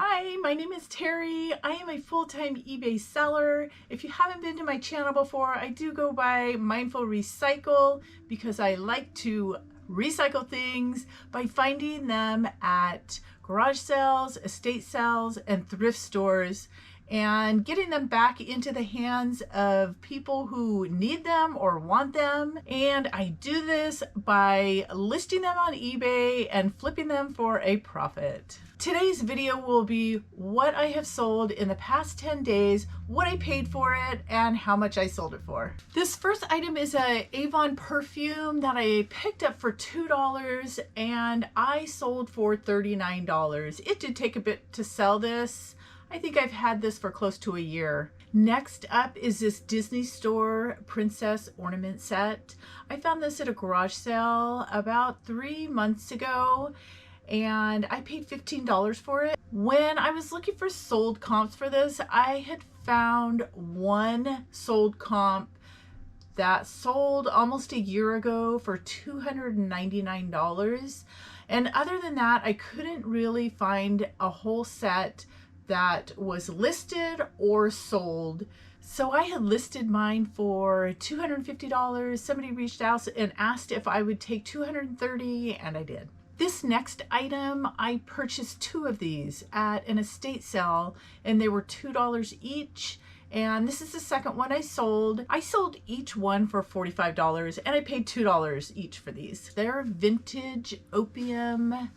Hi, my name is Terry. I am a full-time eBay seller. If you haven't been to my channel before, I do go by Mindful Recycle because I like to recycle things by finding them at garage sales, estate sales, and thrift stores and getting them back into the hands of people who need them or want them. And I do this by listing them on eBay and flipping them for a profit. Today's video will be what I have sold in the past 10 days, what I paid for it, and how much I sold it for. This first item is a Avon perfume that I picked up for $2 and I sold for $39. It did take a bit to sell this. I think I've had this for close to a year. Next up is this Disney Store Princess Ornament set. I found this at a garage sale about 3 months ago and I paid $15 for it. When I was looking for sold comps for this, I had found one sold comp that sold almost a year ago for $299. And other than that, I couldn't really find a whole set that was listed or sold. So I had listed mine for $250. Somebody reached out and asked if I would take $230, and I did. This next item, I purchased 2 of these at an estate sale and they were $2 each. And this is the second one I sold. I sold each one for $45 and I paid $2 each for these. They're vintage opium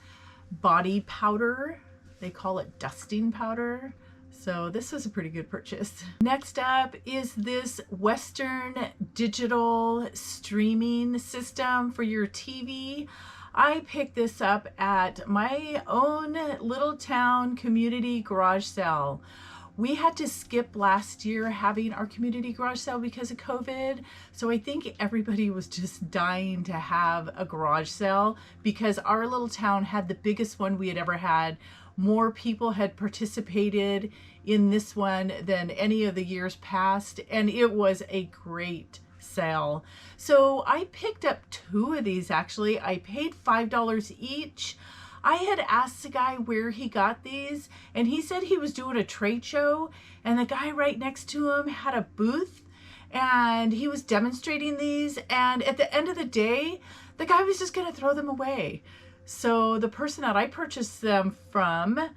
body powder. They call it dusting powder. So this was a pretty good purchase. Next up is this Western digital streaming system for your TV. I picked this up at my own little town community garage sale. We had to skip last year having our community garage sale because of COVID. So I think everybody was just dying to have a garage sale because our little town had the biggest one we had ever had. More people had participated in this one than any of the years past, and it was a great sale. So I picked up 2 of these actually. I paid $5 each. I had asked the guy where he got these and he said he was doing a trade show and the guy right next to him had a booth and he was demonstrating these, and at the end of the day the guy was just going to throw them away. So the person that I purchased them from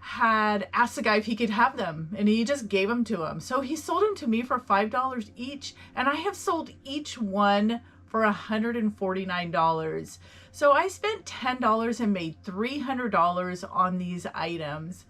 had asked the guy if he could have them and he just gave them to him. So he sold them to me for $5 each and I have sold each one for $149. So I spent $10 and made $300 on these items.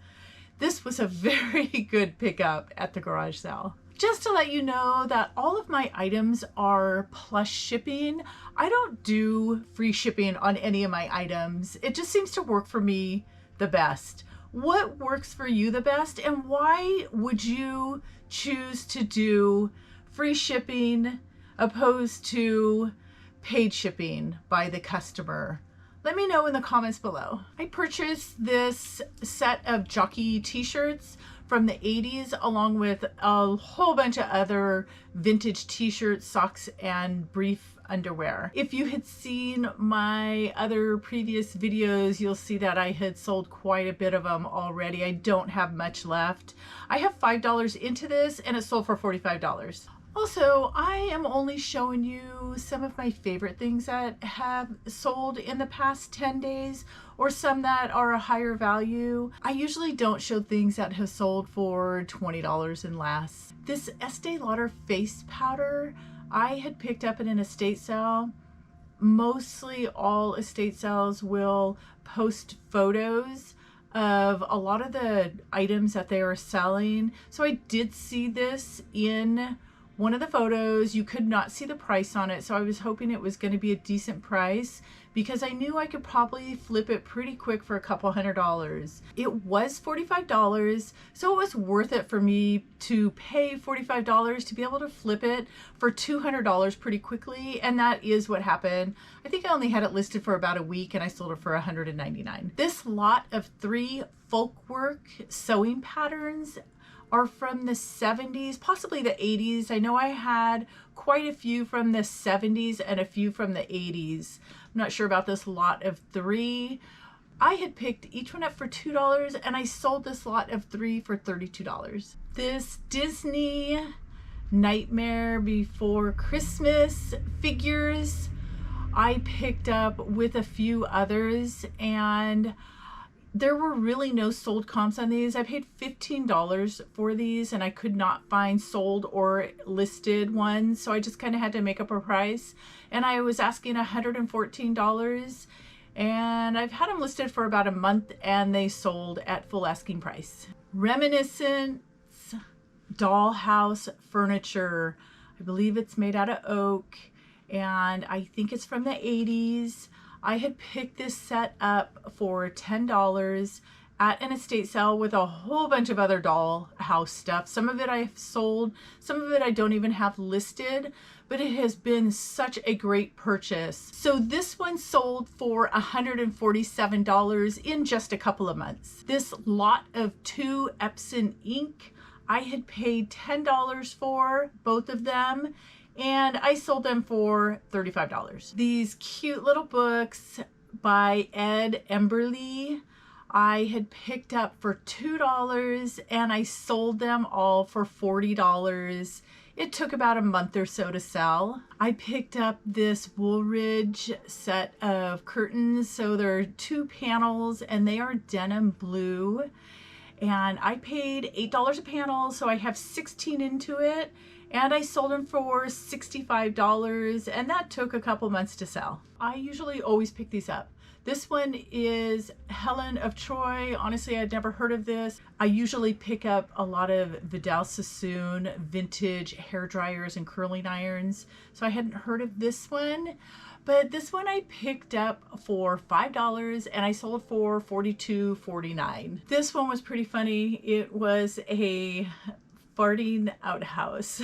This was a very good pickup at the garage sale. Just to let you know that all of my items are plus shipping. I don't do free shipping on any of my items. It just seems to work for me the best. What works for you the best, and why would you choose to do free shipping opposed to paid shipping by the customer? Let me know in the comments below. I purchased this set of jockey t-shirts from the 80s along with a whole bunch of other vintage t-shirts, socks, and brief underwear. If you had seen my other previous videos, you'll see that I had sold quite a bit of them already. I don't have much left. I have $5 into this and it sold for $45. Also, I am only showing you some of my favorite things that have sold in the past 10 days or some that are a higher value. I usually don't show things that have sold for $20 and less. This Estee Lauder face powder I had picked up at an estate sale. Mostly all estate sales will post photos of a lot of the items that they are selling. So I did see this in one of the photos. You could not see the price on it, so I was hoping it was going to be a decent price because I knew I could probably flip it pretty quick for a couple $100. It was $45, so it was worth it for me to pay $45 to be able to flip it for $200 pretty quickly, and that is what happened. I think I only had it listed for about a week and I sold it for $199. This lot of 3 Folkwork sewing patterns are from the 70s, possibly the 80s. I know I had quite a few from the 70s and a few from the 80s. I'm not sure about this lot of 3. I had picked each one up for $2 and I sold this lot of 3 for $32. This Disney Nightmare Before Christmas figures I picked up with a few others, and there were really no sold comps on these. I paid $15 for these and I could not find sold or listed ones, so I just kind of had to make up a price, and I was asking $114, and I've had them listed for about a month and they sold at full asking price. Reminiscence Dollhouse furniture. I believe it's made out of oak and I think it's from the 80s. I had picked this set up for $10 at an estate sale with a whole bunch of other dollhouse stuff. Some of it I've sold, some of it I don't even have listed, but it has been such a great purchase. So this one sold for $147 in just a couple of months. This lot of 2 EPSON ink, I had paid $10 for both of them, and I sold them for $35. These cute little books by Emberley, I had picked up for $2 and I sold them all for $40. It took about a month or so to sell. I picked up this Woolrich set of curtains. So there are 2 panels and they are denim blue. And I paid $8 a panel, so I have 16 into it. And I sold them for $65, and that took a couple months to sell. I usually always pick these up. This one is Helen of Troy. Honestly, I'd never heard of this. I usually pick up a lot of Vidal Sassoon vintage hair dryers and curling irons, so I hadn't heard of this one. But this one I picked up for $5 and I sold for $42.49. This one was pretty funny. It was a farting outhouse.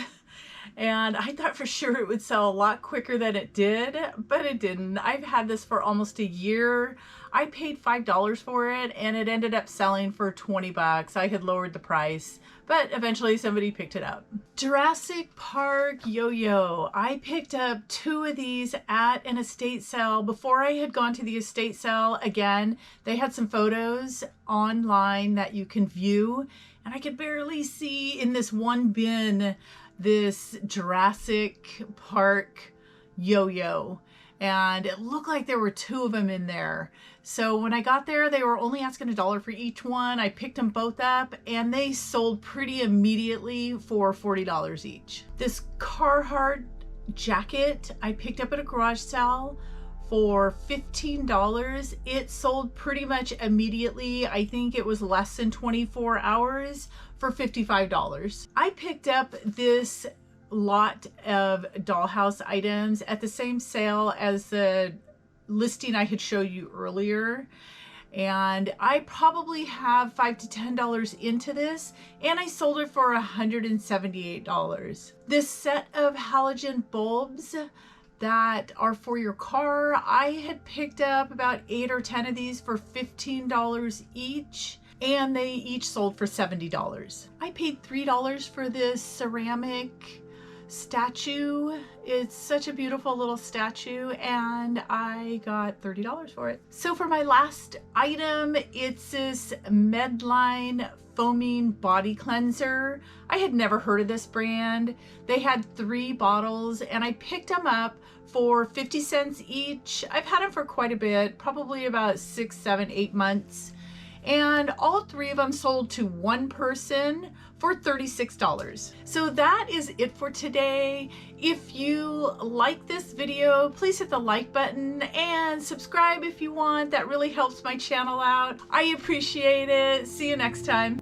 And I thought for sure it would sell a lot quicker than it did, but it didn't. I've had this for almost a year. I paid $5 for it and it ended up selling for 20 bucks. I had lowered the price, but eventually somebody picked it up. Jurassic Park yo-yo. I picked up 2 of these at an estate sale. Before I had gone to the estate sale again, they had some photos online that you can view, and I could barely see in this one bin this Jurassic Park yo-yo, and it looked like there were 2 of them in there. So when I got there, they were only asking $1 for each one. I picked them both up and they sold pretty immediately for $40 each. This Carhartt jacket I picked up at a garage sale for $15. It sold pretty immediately. I think it was less than 24 hours for $55. I picked up this lot of dollhouse items at the same sale as the listing I had showed you earlier, and I probably have $5 to $10 into this, and I sold it for $178. This set of halogen bulbs that are for your car, I had picked up about 8 or 10 of these for $15 each, and they each sold for $70. I paid $3 for this ceramic statue. It's such a beautiful little statue, and I got $30 for it. So for my last item, it's this Medline foaming body cleanser. I had never heard of this brand. They had 3 bottles and I picked them up for 50 cents each. I've had them for quite a bit, probably about 6, 7, 8 months. And all 3 of them sold to one person for $36. So that is it for today. If you like this video, please hit the like button and subscribe if you want. That really helps my channel out. I appreciate it. See you next time.